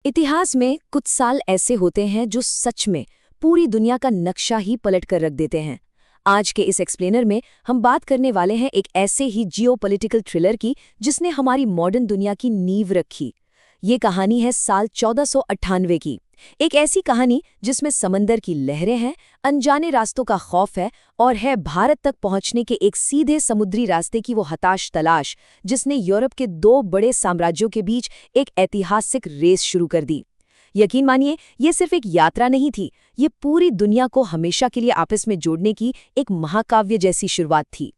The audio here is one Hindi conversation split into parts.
इतिहास में कुछ साल ऐसे होते हैं जो सच में पूरी दुनिया का नक्शा ही पलट कर रख देते हैं। आज के इस एक्सप्लेनर में हम बात करने वाले हैं एक ऐसे ही जियोपॉलिटिकल थ्रिलर की जिसने हमारी मॉडर्न दुनिया की नींव रखी। ये कहानी है साल 1498 की। एक ऐसी कहानी जिसमें समंदर की लहरें हैं, अनजाने रास्तों का खौफ है और है भारत तक पहुंचने के एक सीधे समुद्री रास्ते की वो हताश तलाश जिसने यूरोप के दो बड़े साम्राज्यों के बीच एक ऐतिहासिक रेस शुरू कर दी। यकीन मानिए, ये सिर्फ एक यात्रा नहीं थी, ये पूरी दुनिया को हमेशा के लिए आपस में जोड़ने की एक महाकाव्य जैसी शुरुआत थी।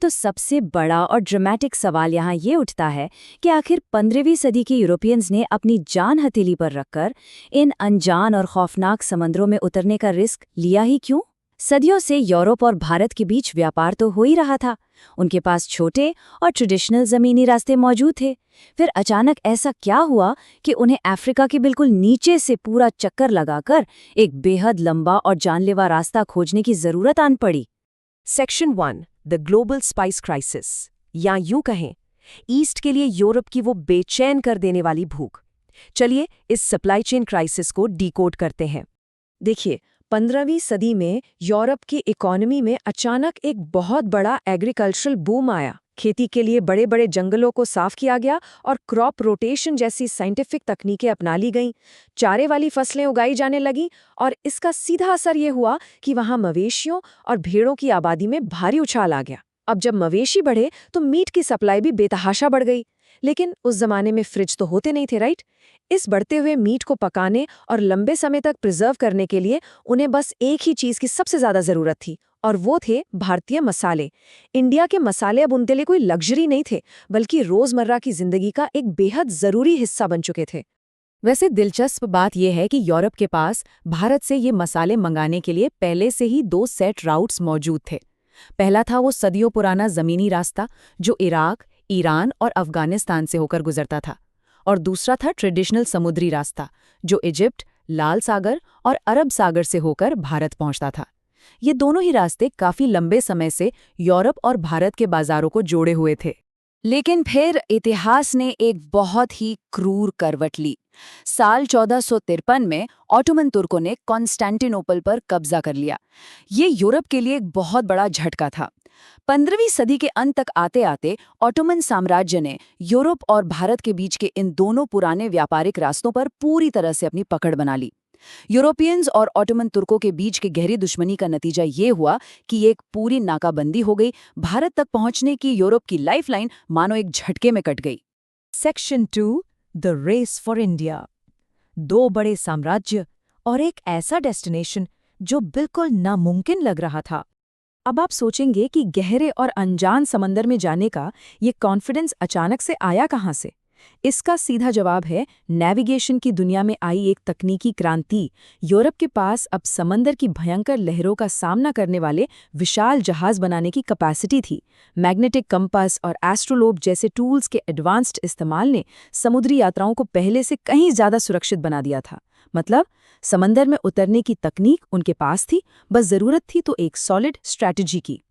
तो सबसे बड़ा और ड्रामेटिक सवाल यहाँ ये उठता है कि आखिर 15वीं सदी के यूरोपियंस ने अपनी जान हथेली पर रखकर इन अनजान और खौफनाक समंदरों में उतरने का रिस्क लिया ही क्यों? सदियों से यूरोप और भारत के बीच व्यापार तो हो ही रहा था। उनके पास छोटे और ट्रेडिशनल ज़मीनी रास्ते मौजूद थे। फिर अचानक ऐसा क्या हुआ कि उन्हें अफ्रीका के बिल्कुल नीचे से पूरा चक्कर लगाकर एक बेहद लंबा और जानलेवा रास्ता खोजने की ज़रूरत आन पड़ी? Section 1, the global spice crisis, या यूं कहें, ईस्ट के लिए यूरोप की वो बेचैन कर देने वाली भूख। चलिए इस सप्लाई चेन क्राइसिस को डीकोड करते हैं। देखिए, 15वीं सदी में यूरोप की इकोनॉमी में अचानक एक बहुत बड़ा एग्रीकल्चरल बूम आया। खेती के लिए बड़े बड़े जंगलों को साफ किया गया और क्रॉप रोटेशन जैसी साइंटिफिक तकनीकें अपना ली गईं। चारे वाली फसलें उगाई जाने लगीं और इसका सीधा असर ये हुआ कि वहाँ मवेशियों और भेड़ों की आबादी में भारी उछाल आ गया। अब जब मवेशी बढ़े तो मीट की सप्लाई भी बेतहाशा बढ़ गई। लेकिन उस जमाने में फ्रिज तो होते नहीं थे, राइट? इस बढ़ते हुए मीट को पकाने और लंबे समय तक प्रिजर्व करने के लिए उन्हें बस एक ही चीज़ की सबसे ज़्यादा ज़रूरत थी, और वो थे भारतीय मसाले। इंडिया के मसाले अब उनके लिए कोई लग्जरी नहीं थे, बल्कि रोज़मर्रा की ज़िंदगी का एक बेहद ज़रूरी हिस्सा बन चुके थे। वैसे दिलचस्प बात यह है कि यूरोप के पास भारत से ये मसाले मंगाने के लिए पहले से ही दो सेट राउट्स मौजूद थे। पहला था वो सदियों पुराना ज़मीनी रास्ता जो इराक, ईरान और अफगानिस्तान से होकर गुजरता था, और दूसरा था ट्रेडिशनल समुद्री रास्ता जो इजिप्ट, लाल सागर और अरब सागर से होकर भारत पहुंचता था। ये दोनों ही रास्ते काफी लंबे समय से यूरोप और भारत के बाजारों को जोड़े हुए थे। लेकिन फिर इतिहास ने एक बहुत ही क्रूर करवट ली। साल 1453 में ऑटोमन तुर्कों ने कॉन्स्टेंटिनोपल पर कब्जा कर लिया। ये यूरोप के लिए एक बहुत बड़ा झटका था। 15वीं सदी के अंत तक आते आते ऑटोमन साम्राज्य ने यूरोप और भारत के बीच के इन दोनों पुराने व्यापारिक रास्तों पर पूरी तरह से अपनी पकड़ बना ली। यूरोपियंस और ऑटोमन तुर्कों के बीच के गहरी दुश्मनी का नतीजा ये हुआ कि एक पूरी नाकाबंदी हो गई। भारत तक पहुंचने की यूरोप की लाइफलाइन मानो एक झटके में कट गई। Section 2, the race for India. दो बड़े साम्राज्य और एक ऐसा डेस्टिनेशन जो बिल्कुल नामुमकिन लग रहा था। अब आप सोचेंगे कि गहरे और अनजान समंदर में जाने का ये कॉन्फिडेंस अचानक से आया कहाँ से? इसका सीधा जवाब है नेविगेशन की दुनिया में आई एक तकनीकी क्रांति। यूरोप के पास अब समंदर की भयंकर लहरों का सामना करने वाले विशाल जहाज बनाने की कैपेसिटी थी। मैग्नेटिक कंपास और एस्ट्रोलोब जैसे टूल्स के एडवांस्ड इस्तेमाल ने समुद्री यात्राओं को पहले से कहीं ज़्यादा सुरक्षित बना दिया था। मतलब समंदर में उतरने की तकनीक उनके पास थी, बस ज़रूरत थी तो एक सॉलिड स्ट्रैटेजी की।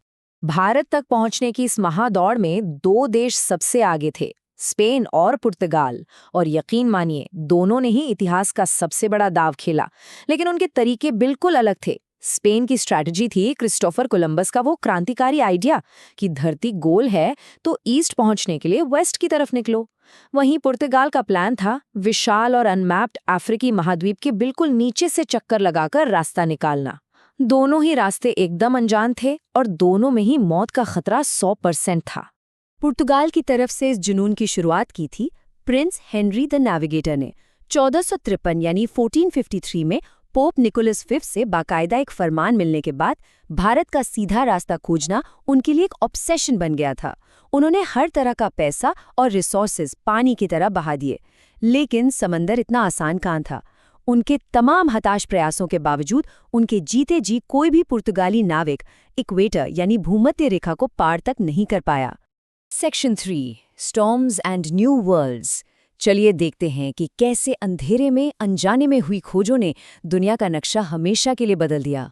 भारत तक पहुंचने की इस महादौड़ में दो देश सबसे आगे थे, स्पेन और पुर्तगाल। और यकीन मानिए, दोनों ने ही इतिहास का सबसे बड़ा दाव खेला, लेकिन उनके तरीके बिल्कुल अलग थे। स्पेन की स्ट्रैटेजी थी क्रिस्टोफर कोलंबस का वो क्रांतिकारी आइडिया कि धरती गोल है तो ईस्ट पहुंचने के लिए वेस्ट की तरफ निकलो। वहीं पुर्तगाल का प्लान था विशाल और अनमैप्ड अफ्रीकी महाद्वीप के बिल्कुल नीचे से चक्कर लगाकर रास्ता निकालना। दोनों ही रास्ते एकदम अनजान थे और दोनों में ही मौत का खतरा 100% था। पुर्तगाल की तरफ से इस जुनून की शुरुआत की थी प्रिंस हेनरी द नेविगेटर ने। 1453 यानी 1453 में पोप निकोलस V से बाकायदा एक फरमान मिलने के बाद भारत का सीधा रास्ता खोजना उनके लिए एक ऑब्सेशन बन गया था। उन्होंने हर तरह का पैसा और रिसोर्सेज पानी की तरह बहा दिए, लेकिन समंदर इतना आसान कहाँ था। उनके तमाम हताश प्रयासों के बावजूद उनके जीते जी कोई भी पुर्तगाली नाविक इक्वेटर यानी भूमध्य रेखा को पार तक नहीं कर पाया। Section 3, storms and new worlds. चलिए देखते हैं कि कैसे अंधेरे में अनजाने में हुई खोजों ने दुनिया का नक्शा हमेशा के लिए बदल दिया।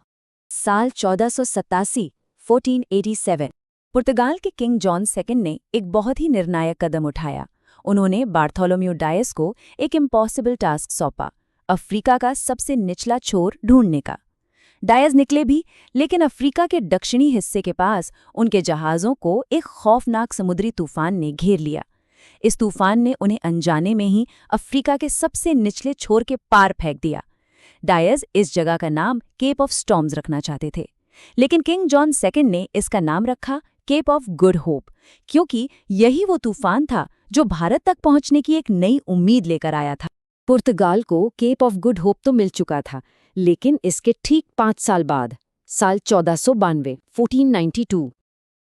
साल 1487, 1487, पुर्तगाल के किंग जॉन II ने एक बहुत ही निर्णायक कदम उठाया। उन्होंने बार्थोलोम्यू डायस को एक इम्पॉसिबल टास्क सौंपा, अफ्रीका का सबसे निचला छोर ढूंढने का। डायस निकले भी, लेकिन अफ्रीका के दक्षिणी हिस्से के पास उनके जहाज़ों को एक खौफनाक समुद्री तूफान ने घेर लिया। इस तूफान ने उन्हें अनजाने में ही अफ्रीका के सबसे निचले छोर के पार फेंक दिया। डायस इस जगह का नाम केप ऑफ स्टॉर्म्स रखना चाहते थे, लेकिन किंग जॉन सेकंड ने इसका नाम रखा केप ऑफ गुड होप, क्योंकि यही वो तूफान था जो भारत तक पहुंचने की एक नई उम्मीद लेकर आया था। पुर्तगाल को केप ऑफ गुड होप तो मिल चुका था, लेकिन इसके ठीक 5 साल बाद, साल 1492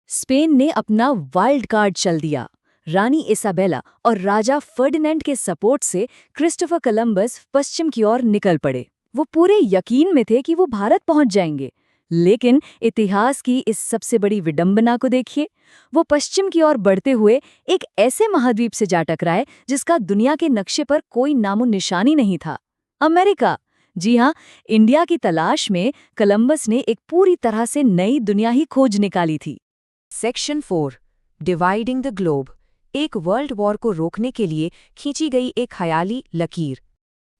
स्पेन ने अपना वाइल्ड कार्ड चल दिया। रानी इसाबेला और राजा फर्डिनेंड के सपोर्ट से क्रिस्टोफर कोलंबस पश्चिम की ओर निकल पड़े। वो पूरे यकीन में थे कि वो भारत पहुंच जाएंगे, लेकिन इतिहास की इस सबसे बड़ी विडंबना को देखिए। वो पश्चिम की ओर बढ़ते हुए एक ऐसे महाद्वीप से जा टकराए जिसका दुनिया के नक्शे पर कोई नामो निशानी नहीं था, अमेरिका। जी हाँ, इंडिया की तलाश में कोलंबस ने एक पूरी तरह से नई दुनिया ही खोज निकाली थी। सेक्शन 4 डिवाइडिंग द ग्लोब, एक वर्ल्ड वॉर को रोकने के लिए खींची गई एक ख़याली लकीर।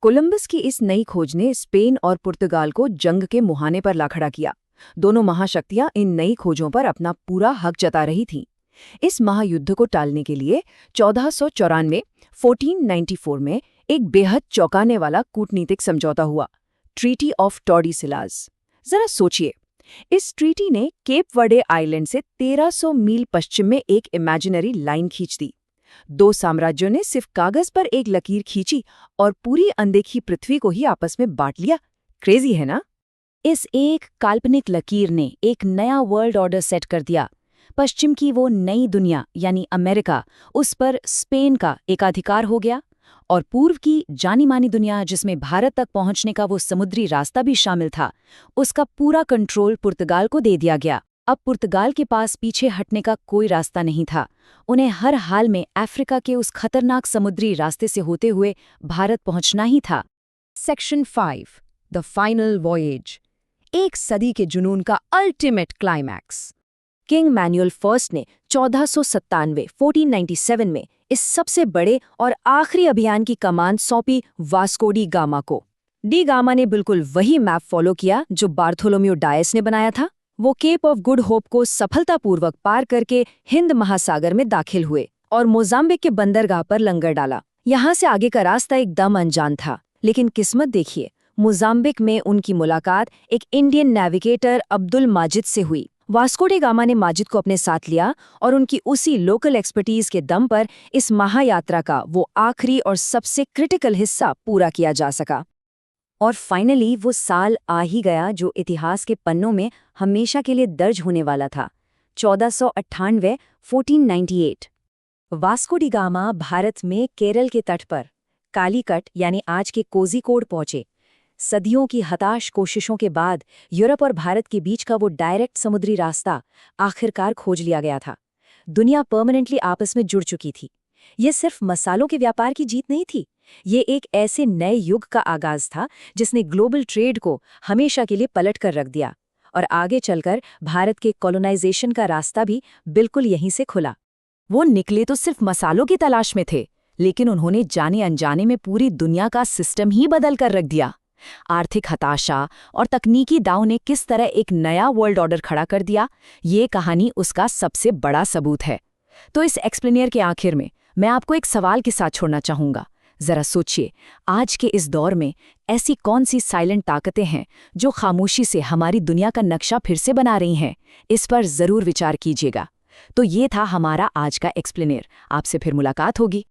कोलंबस की इस नई खोज ने स्पेन और पुर्तगाल को जंग के मुहाने पर ला खड़ा किया। दोनों महाशक्तियां इन नई खोजों पर अपना पूरा हक जता रही थीं। इस महायुद्ध को टालने के लिए 1494 में एक बेहद चौंकाने वाला कूटनीतिक समझौता हुआ, ट्रीटी ऑफ टॉर्डिसिलास। जरा सोचिए, इस ट्रीटी ने केप वर्डे आइलैंड से 1300 मील पश्चिम में एक इमेजिनरी लाइन खींच दी। दो साम्राज्यों ने सिर्फ कागज पर एक लकीर खींची और पूरी अनदेखी पृथ्वी को ही आपस में बांट लिया। क्रेजी है ना? इस एक काल्पनिक लकीर ने एक नया वर्ल्ड ऑर्डर सेट कर दिया। पश्चिम की वो नई दुनिया यानी अमेरिका, उस पर स्पेन का एकाधिकार हो गया, और पूर्व की जानी मानी दुनिया जिसमें भारत तक पहुंचने का वो समुद्री रास्ता भी शामिल था, उसका पूरा कंट्रोल पुर्तगाल को दे दिया गया। अब पुर्तगाल के पास पीछे हटने का कोई रास्ता नहीं था। उन्हें हर हाल में अफ्रीका के उस खतरनाक समुद्री रास्ते से होते हुए भारत पहुंचना ही था। सेक्शन 5 द फाइनल वॉयेज, एक सदी के जुनून का ultimate climax. King manual first ने 1497 में इस सबसे बड़े और आखिरी अभियान की कमान सौंपी वास्को डी गामा को। डी गामा ने बिल्कुल वही मैप फॉलो किया जो बार्थोलोम्यू डायस ने बनाया था। वो केप ऑफ गुड होप को सफलतापूर्वक पार करके हिंद महासागर में दाखिल हुए और मोजाम्बिक के बंदरगाह पर लंगर डाला। यहाँ से आगे का रास्ता एकदम अनजान था, लेकिन किस्मत देखिए, मोजाम्बिक में उनकी मुलाकात एक इंडियन नेविगेटर अब्दुल माजिद से हुई। वास्को डी गामा ने माजिद को अपने साथ लिया और उनकी उसी लोकल एक्सपर्टीज के दम पर इस महायात्रा का वो आखिरी और सबसे क्रिटिकल हिस्सा पूरा किया जा सका। और फाइनली वो साल आ ही गया जो इतिहास के पन्नों में हमेशा के लिए दर्ज होने वाला था, 1498। वास्को डी गामा भारत में केरल के तट पर कालीकट यानी आज के कोझिकोड पहुंचे। सदियों की हताश कोशिशों के बाद यूरोप और भारत के बीच का वो डायरेक्ट समुद्री रास्ता आखिरकार खोज लिया गया था। दुनिया परमानेंटली आपस में जुड़ चुकी थी। ये सिर्फ मसालों के व्यापार की जीत नहीं थी, ये एक ऐसे नए युग का आगाज था जिसने ग्लोबल ट्रेड को हमेशा के लिए पलट कर रख दिया, और आगे चलकर भारत के कॉलोनाइजेशन का रास्ता भी बिल्कुल यहीं से खुला। वो निकले तो सिर्फ मसालों की तलाश में थे, लेकिन उन्होंने जाने अनजाने में पूरी दुनिया का सिस्टम ही बदल कर रख दिया। आर्थिक हताशा और तकनीकी दांव ने किस तरह एक नया वर्ल्ड ऑर्डर खड़ा कर दिया, ये कहानी उसका सबसे बड़ा सबूत है। तो इस एक्सप्लेनियर के आखिर में मैं आपको एक सवाल के साथ छोड़ना चाहूंगा। जरा सोचिए, आज के इस दौर में ऐसी कौन सी साइलेंट ताकतें हैं जो खामोशी से हमारी दुनिया का नक्शा फिर से बना रही हैं? इस पर जरूर विचार कीजिएगा। तो ये था हमारा आज का एक्सप्लेनियर। आपसे फिर मुलाकात होगी।